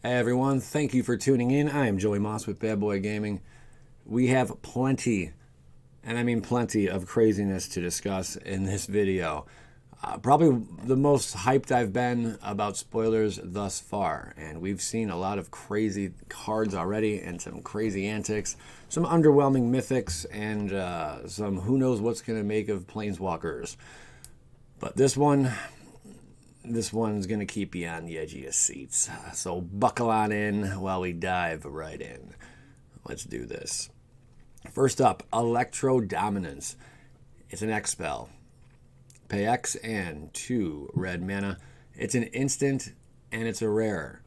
Hey everyone, thank you for tuning in. I am Joey Moss with Bad Boy Gaming. We have plenty, and I mean plenty, of craziness to discuss in this video. Probably the most hyped I've been about spoilers thus far, and we've seen a lot of crazy cards already and some crazy antics, some underwhelming mythics, and some who knows what's going to make of planeswalkers. But this one's going to keep you on the edge of your seats. So buckle on in while we dive right in. Let's do this. First up, Electro Dominance. It's an X spell. Pay X and 2 red mana. It's an instant and it's a rare.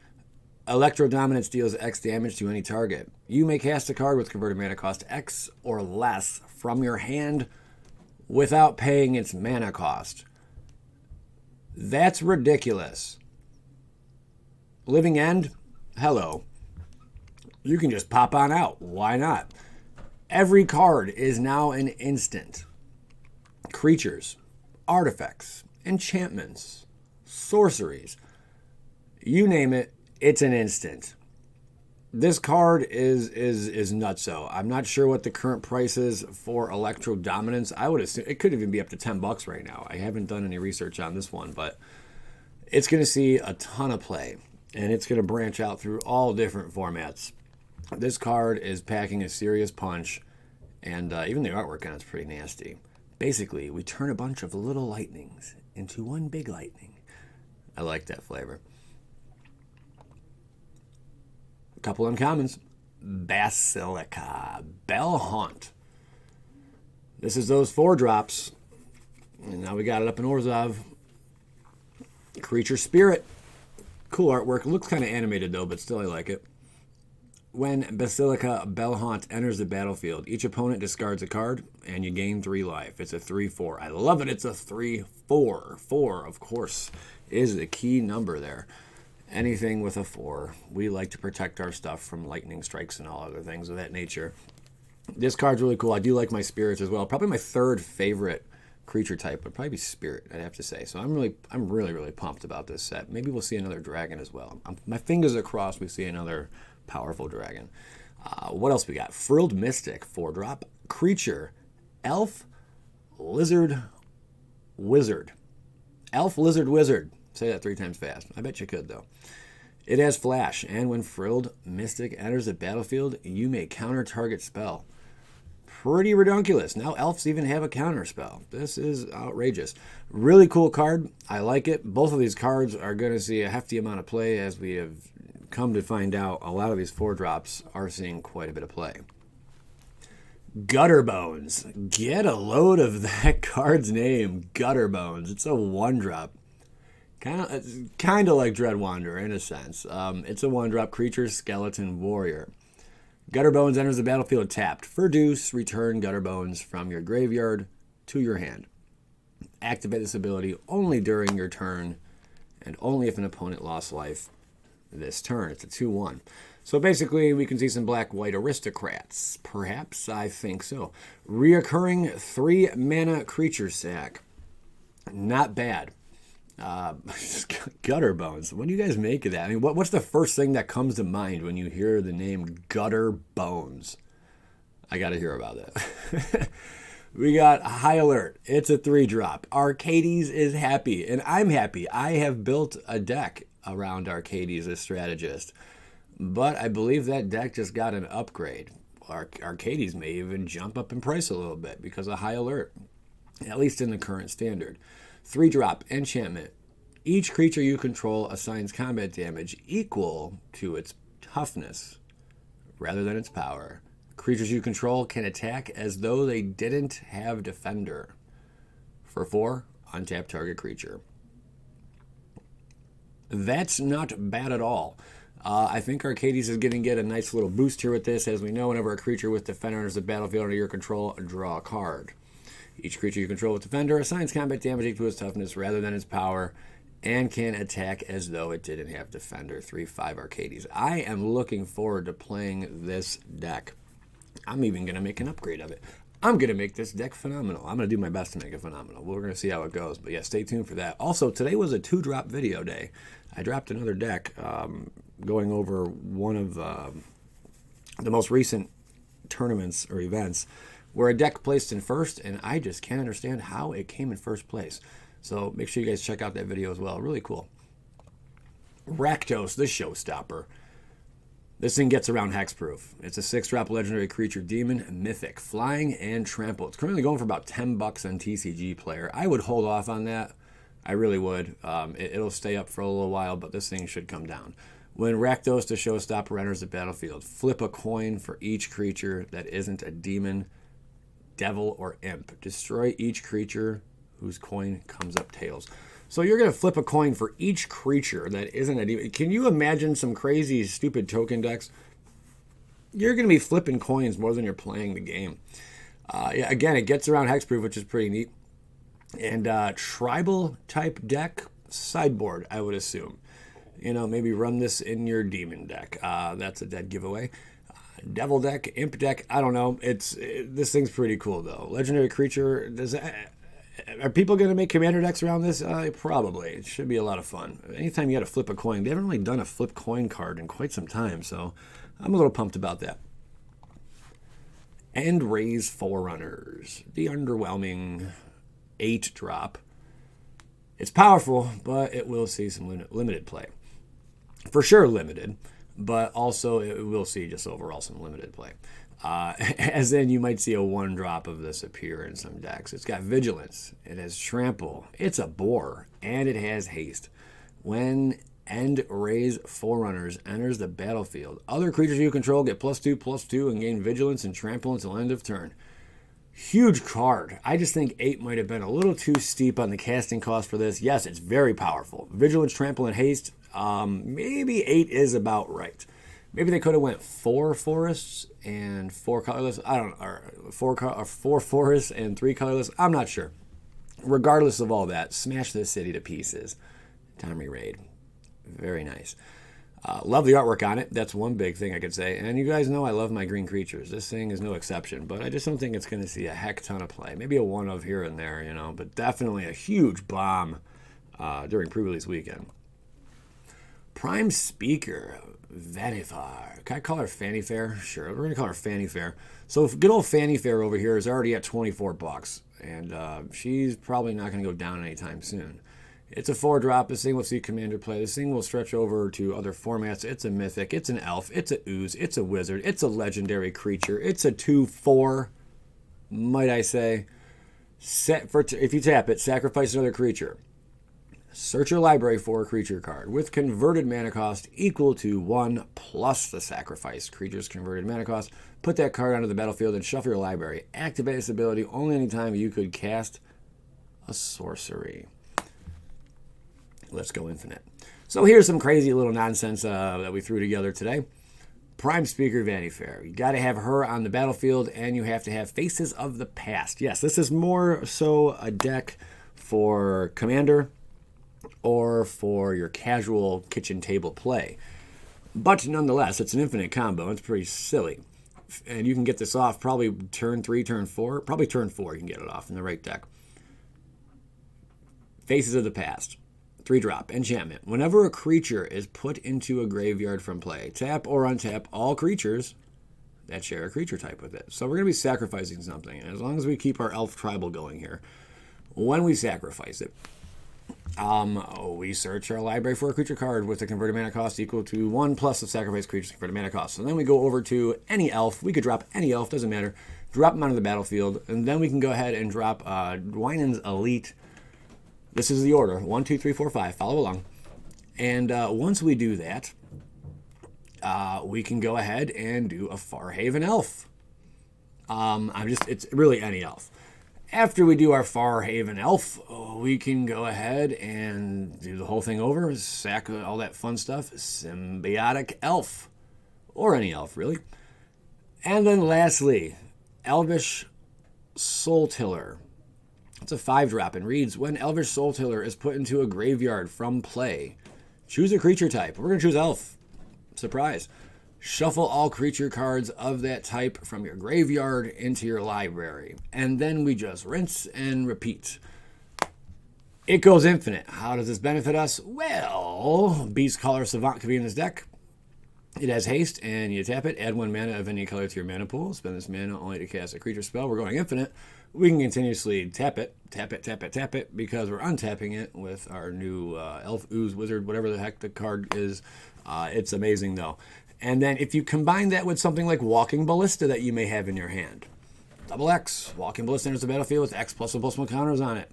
Electro Dominance deals X damage to any target. You may cast a card with converted mana cost X or less from your hand without paying its mana cost. That's ridiculous. Living End? Hello. You can just pop on out. Why not? Every card is now an instant. Creatures, artifacts, enchantments, sorceries. You name it, it's an instant. This card is nutso. I'm not sure what the current price is for Electro Dominance. I would assume it could even be up to $10 right now. I haven't done any research on this one, but it's going to see a ton of play, and it's going to branch out through all different formats. This card is packing a serious punch, and even the artwork on it's pretty nasty. Basically, we turn a bunch of little lightnings into one big lightning. I like that flavor. Couple uncommons. Basilica, Belle Haunt. This is those 4-drops. And now we got it up in Orzhov. Creature Spirit. Cool artwork. Looks kind of animated though, but still I like it. When Basilica, Belle Haunt enters the battlefield, each opponent discards a card and you gain 3 life. It's a 3/4. I love it. It's a 3/4. 4, of course, is the key number there. Anything with a 4. We like to protect our stuff from lightning strikes and all other things of that nature. This card's really cool. I do like my spirits as well. Probably my third favorite creature type would probably be spirit, I'd have to say. So I'm really pumped about this set. Maybe we'll see another dragon as well. My fingers are crossed we see another powerful dragon. What else we got? Frilled Mystic, 4-drop. Creature. Elf, Lizard, Wizard. Elf, Lizard, Wizard. Say that 3 times fast. I bet you could, though. It has flash, and when Frilled Mystic enters the battlefield, you may counter target spell. Pretty redunculous. Now elves even have a counter spell. This is outrageous. Really cool card. I like it. Both of these cards are going to see a hefty amount of play, as we have come to find out. A lot of these 4-drops are seeing quite a bit of play. Gutter Bones. Get a load of that card's name, Gutter Bones. It's a 1-drop. Kind of like Dread Wanderer in a sense. It's a 1-drop creature, skeleton warrior. Gutter Bones enters the battlefield tapped. For deuce, return Gutter Bones from your graveyard to your hand. Activate this ability only during your turn and only if an opponent lost life this turn. It's a 2/1. So basically, we can see some black-white aristocrats. Perhaps, I think so. Reoccurring 3-mana creature sack. Not bad. Gutter Bones. What do you guys make of that? I mean, what's the first thing that comes to mind when you hear the name Gutter Bones? I got to hear about that. We got High Alert. It's a 3-drop. Arcades is happy, and I'm happy. I have built a deck around Arcades as strategist, but I believe that deck just got an upgrade. Arcades may even jump up in price a little bit because of High Alert, at least in the current standard. 3-drop enchantment. Each creature you control assigns combat damage equal to its toughness rather than its power. Creatures you control can attack as though they didn't have defender. For 4, untap target creature. That's not bad at all. I think Arcades is going to get a nice little boost here with this. As we know, whenever a creature with defender enters the battlefield under your control, draw a card. Each creature you control with Defender assigns combat damage equal to its toughness rather than its power and can attack as though it didn't have Defender. 3/5 Arcades. I am looking forward to playing this deck. I'm even going to make an upgrade of it. I'm going to make this deck phenomenal. I'm going to do my best to make it phenomenal. We're going to see how it goes. But yeah, stay tuned for that. Also, today was a 2-drop video day. I dropped another deck going over one of the most recent tournaments or events where a deck placed in first, and I just can't understand how it came in first place. So make sure you guys check out that video as well. Really cool. Rakdos, the Showstopper. This thing gets around hexproof. It's a 6-drop legendary creature, demon, mythic, flying, and trample. It's currently going for about $10 on TCG Player. I would hold off on that. I really would. It'll stay up for a little while, but this thing should come down. When Rakdos, the Showstopper, enters the battlefield, flip a coin for each creature that isn't a demon, devil, or imp. Destroy each creature whose coin comes up tails. So you're going to flip a coin for each creature that isn't a demon. Can you imagine some crazy, stupid token decks? You're going to be flipping coins more than you're playing the game. Yeah, again, it gets around hexproof, which is pretty neat. And tribal type deck, sideboard, I would assume. You know, maybe run this in your demon deck. That's a dead giveaway. Devil deck, imp deck, I don't know. This thing's pretty cool though. Legendary creature. Are people going to make commander decks around this? Probably. It should be a lot of fun. Anytime you got to flip a coin, they haven't really done a flip coin card in quite some time, so I'm a little pumped about that. And raise forerunners. The underwhelming 8-drop. It's powerful, but it will see some limited play. For sure limited, but also it will see just overall some limited play. As in, you might see a 1-drop of this appear in some decks. It's got vigilance, it has trample, it's a boar, and it has haste. When End Raise Forerunners enters the battlefield, other creatures you control get +2/+2 and gain vigilance and trample until end of turn. Huge card. I just think 8 might have been a little too steep on the casting cost for this. Yes, it's very powerful. Vigilance, trample, and haste. Maybe 8 is about right. Maybe they could have went 4 forests and 4 colorless. I don't know, or 4 forests and 3 colorless. I'm not sure. Regardless of all that, smash this city to pieces. Tommy Raid. Very nice. Love the artwork on it. That's one big thing I could say. And you guys know I love my green creatures. This thing is no exception, but I just don't think it's going to see a heck ton of play. Maybe a one of here and there, you know, but definitely a huge bomb during pre-release weekend. Prime Speaker, Vanifar. Can I call her Fanny Fair? Sure, we're going to call her Fanny Fair. So good old Fanny Fair over here is already at $24, and she's probably not going to go down anytime soon. It's a 4-drop. This thing will see commander play. This thing will stretch over to other formats. It's a mythic. It's an elf. It's a ooze. It's a wizard. It's a legendary creature. It's a 2/4, might I say. If you tap it, sacrifice another creature. Search your library for a creature card with converted mana cost equal to 1 plus the sacrificed creature's converted mana cost. Put that card onto the battlefield and shuffle your library. Activate this ability only anytime you could cast a sorcery. Let's go infinite. So here's some crazy little nonsense that we threw together today. Prime Speaker Vanifar. You got to have her on the battlefield, and you have to have Faces of the Past. Yes, this is more so a deck for commander or for your casual kitchen table play. But nonetheless, it's an infinite combo. It's pretty silly. And you can get this off probably turn 3, turn 4. Probably turn 4 you can get it off in the right deck. Faces of the Past. 3-drop, enchantment. Whenever a creature is put into a graveyard from play, tap or untap all creatures that share a creature type with it. So we're going to be sacrificing something. And as long as we keep our elf tribal going here, when we sacrifice it, we search our library for a creature card with a converted mana cost equal to 1 plus the sacrifice creature's converted mana cost. So then we go over to any elf. We could drop any elf, doesn't matter. Drop them onto the battlefield, and then we can go ahead and drop Dwynen's Elite. This is the order. 1, 2, 3, 4, 5. Follow along. And once we do that, we can go ahead and do a Farhaven Elf. It's really any elf. After we do our Farhaven Elf, we can go ahead and do the whole thing over. Sack all that fun stuff. Symbiotic Elf. Or any elf, really. And then lastly, Elvish Soul Tiller. It's a 5-drop and reads, when Elvish Soul Tiller is put into a graveyard from play, choose a creature type. We're going to choose elf. Surprise. Shuffle all creature cards of that type from your graveyard into your library. And then we just rinse and repeat. It goes infinite. How does this benefit us? Well, Beast Color Savant could be in this deck. It has haste, and you tap it, add 1 mana of any color to your mana pool. Spend this mana only to cast a creature spell. We're going infinite. We can continuously tap it, because we're untapping it with our new Elf, Ooze, Wizard, whatever the heck the card is. It's amazing, though. And then if you combine that with something like Walking Ballista that you may have in your hand. Double X. Walking Ballista enters the battlefield with X +1/+1 counters on it.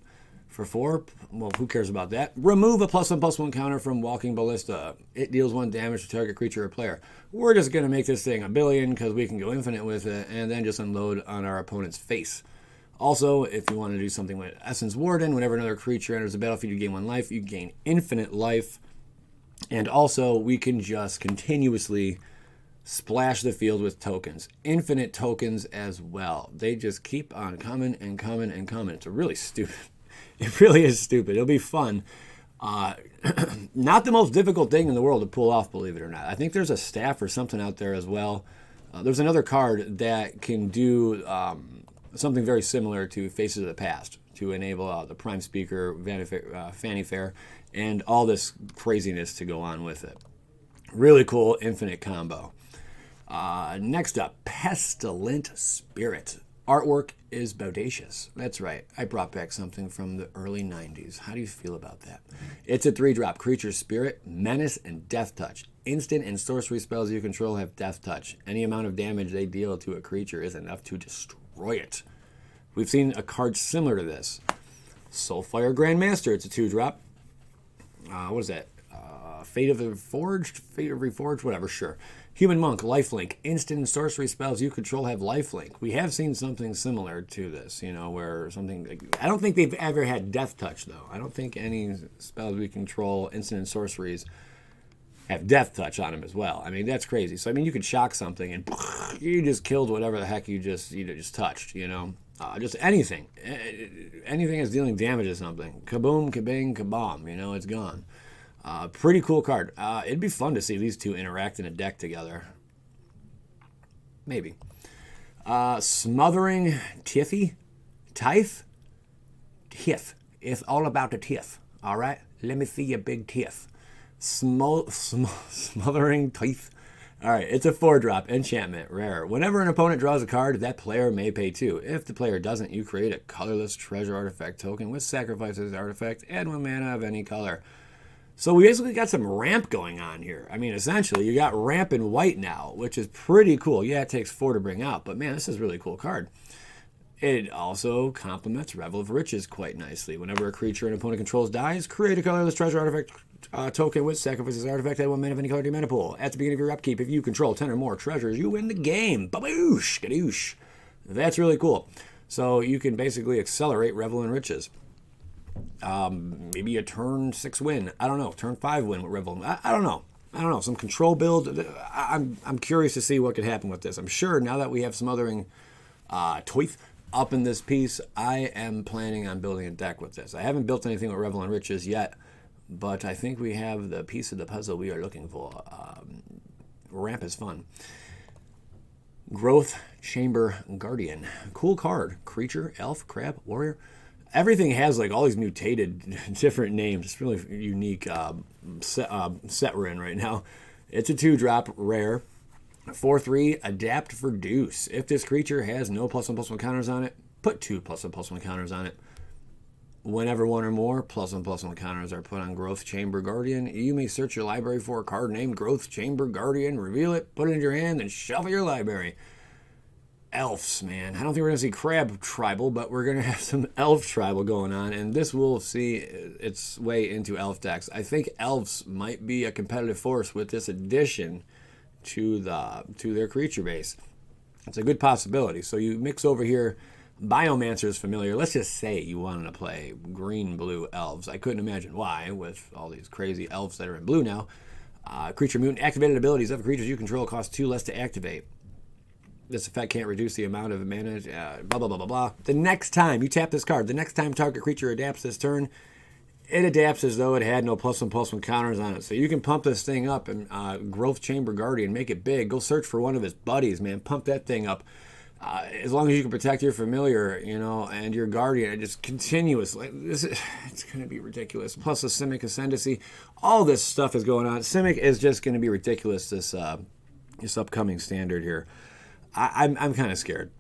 For 4, well, who cares about that? Remove a +1/+1 counter from Walking Ballista. It deals 1 damage to target creature or player. We're just going to make this thing a billion because we can go infinite with it and then just unload on our opponent's face. Also, if you want to do something with Essence Warden, whenever another creature enters the battlefield, you gain 1 life. You gain infinite life. And also, we can just continuously splash the field with tokens. Infinite tokens as well. They just keep on coming and coming and coming. It's really stupid. It really is stupid. It'll be fun. Not the most difficult thing in the world to pull off, believe it or not. I think there's a staff or something out there as well. There's another card that can do something very similar to Faces of the Past to enable the Prime Speaker, Fanny Fair, and all this craziness to go on with it. Really cool infinite combo. Next up, Pestilent Spirit. Artwork is bodacious. That's right. I brought back something from the early 90s. How do you feel about that? It's a 3-drop creature spirit, menace, and death touch. Instant and sorcery spells you control have death touch. Any amount of damage they deal to a creature is enough to destroy it. We've seen a card similar to this. Soulfire Grandmaster. It's a 2-drop. What is that? Fate of the Reforged? Whatever, sure. Human Monk, lifelink. Instant and sorcery spells you control have lifelink. We have seen something similar to this, where something... I don't think they've ever had Death Touch, though. I don't think any spells we control, instant and sorceries, have Death Touch on them as well. I mean, that's crazy. So, I mean, you could shock something and you just killed whatever the heck you just touched, just anything. Anything that's dealing damage to something. Kaboom, kabang, kabomb, it's gone. Pretty cool card. It'd be fun to see these two interact in a deck together. Maybe. Smothering Tiffy? Tiff? Tiff. It's all about the tiff. All right? Let me see your big tiff. Smothering Tiff. All right. It's a 4-drop enchantment. Rare. Whenever an opponent draws a card, that player may pay 2. If the player doesn't, you create a colorless treasure artifact token with sacrifices artifact. Add 1 mana of any color. So we basically got some ramp going on here. I mean, essentially, you got ramp in white now, which is pretty cool. Yeah, it takes 4 to bring out, but man, this is a really cool card. It also complements Revel of Riches quite nicely. Whenever a creature an opponent controls dies, create a colorless treasure artifact token with sacrifices artifact. Add 1 mana of any color to your mana pool. At the beginning of your upkeep, if you control 10 or more treasures, you win the game. Baboosh! Gadoosh! That's really cool. So you can basically accelerate Revel in Riches. Maybe a turn 6 win. I don't know. Turn 5 win with Revel. I don't know. Some control build. I'm curious to see what could happen with this. I'm sure now that we have Smothering Toith up in this piece, I am planning on building a deck with this. I haven't built anything with Revel and Riches yet, but I think we have the piece of the puzzle we are looking for. Ramp is fun. Growth Chamber Guardian. Cool card. Creature, elf, crab, warrior. Everything has like all these mutated different names. It's really unique set we're in right now. It's a 2-drop rare. 4/3 adapt for deuce. If this creature has no +1/+1 counters on it, put 2 +1/+1 counters on it. Whenever 1 or more +1/+1 counters are put on Growth Chamber Guardian, you may search your library for a card named Growth Chamber Guardian, reveal it, put it in your hand, and shuffle your library. Elves, man. I don't think we're going to see Crab Tribal, but we're going to have some Elf Tribal going on, and this will see its way into Elf decks. I think Elves might be a competitive force with this addition to their creature base. It's a good possibility. So you mix over here, Biomancer is familiar. Let's just say you wanted to play green-blue Elves. I couldn't imagine why, with all these crazy Elves that are in blue now. Creature Mutant. Activated abilities of creatures you control cost 2 less to activate. This effect can't reduce the amount of mana, blah, blah, blah, blah, blah. The next time you tap this card, the next time target creature adapts this turn, it adapts as though it had no +1/+1 counters on it. So you can pump this thing up and Growth Chamber Guardian, make it big. Go search for one of his buddies, man. Pump that thing up. as long as you can protect your familiar, you know, and your guardian, just continuous. Like it's going to be ridiculous. Plus the Simic Ascendancy, all this stuff is going on. Simic is just going to be ridiculous. This upcoming standard here, I'm kind of scared.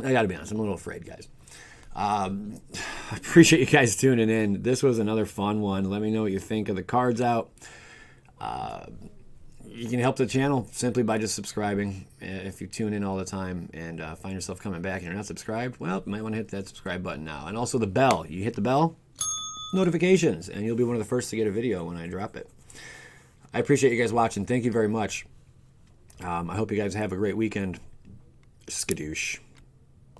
I got to be honest. I'm a little afraid, guys. I appreciate you guys tuning in. This was another fun one. Let me know what you think of the cards out. You can help the channel simply by just subscribing. If you tune in all the time and find yourself coming back and you're not subscribed, well, you might want to hit that subscribe button now. And also the bell. You hit the bell, notifications, and you'll be one of the first to get a video when I drop it. I appreciate you guys watching. Thank you very much. I hope you guys have a great weekend. Skadoosh.